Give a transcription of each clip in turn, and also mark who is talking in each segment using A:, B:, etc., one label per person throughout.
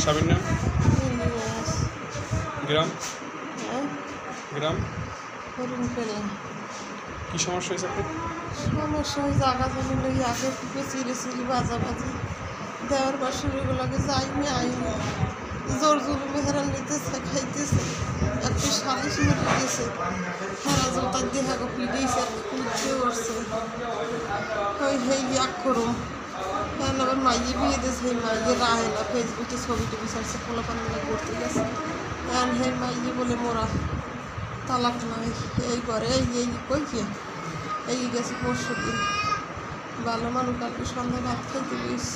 A: স্বামীর নাম? গ্রাম? গ্রাম? কি সমস্যা হয়েছে আপনার?
B: সমস্যা ওই জায়গা জমি লই আগে থেকে চিরি বাজাবাজি দেওয়ার বাসুরিগুলোকে যাইনি আইনি জোর জুলুমে হেরা নিতেছে খাইতেছে একটু সালিশ মেরে দিয়েছে হেরা জোতার দিয়ে হাগো পিড়িয়েছে কুদতে করছে ওই হেই এক করুম হ্যাঁ আবার মাইয়ে বিয়ে দিয়েছে সেই মাইয়ে রাহে না ফেসবুকে ছবি টবি ছাড়ছে পোলাপানা করতে গেছে হ্যাঁ হে মাইয়ে বলে মোরা তালাক নাই এই করে এই কই কি এই গেছে পরশু দিন ভালো মানুষ কালকে সন্ধ্যা ভাত খাইতে গেছ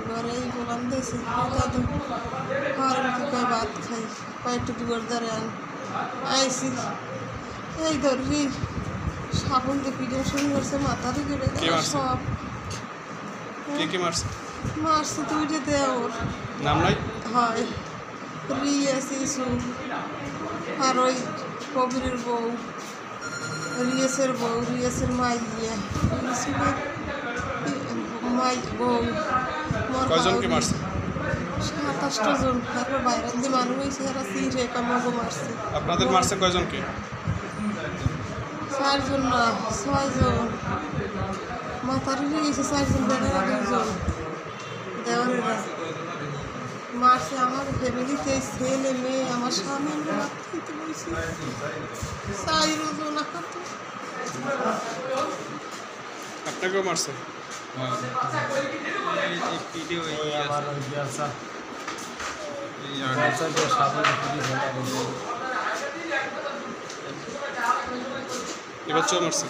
B: ঘরে এই গোলাম দিয়েছে দাদু ঘরের কি কয় ভাত খাই কয়েকটু দুয়ার দ্বারে আইসি এই ধরি সাবুন দিয়ে পিঠে শুরু করছে মাথা থেকে সব মারছে তুই দেওর
A: নাম নাই
B: হয় রিয়া শিশু আর ওই কবিরের বউ রিয়েসের বউ রিয়েসের মাইয়া মাই বউ
A: কয়জনকে মারছে?
B: 27টা জন তারপর বাইরের দিয়ে মানুষ হয়েছে এরা সিরে কামাগো মারছে।
A: আপনাদের মারছে কয়জনকে?
B: 4 জন না 6 জন মাথারি গেছে 4 জন বেড়ারা 2 জন দেওয়ারেরা মারছে আমার ফ্যামিলিতে ছেলে মেয়ে আমার স্বামী আমরা ভাত খাইতে বলছি 4 জন
A: আপনাকেও মারছে? এবছর মারছে?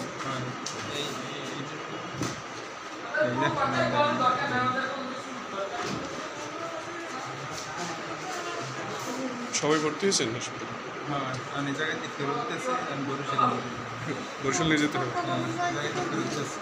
A: সবাই ভর্তি হয়েছেন হাসপাতালে?
C: হ্যাঁ আমি জায়গায় ফেরত দিতেছি আমি বরিশাল
A: বরিশাল নিয়ে যেতে হবে।
C: জায়গায় ফেরত দিতেছি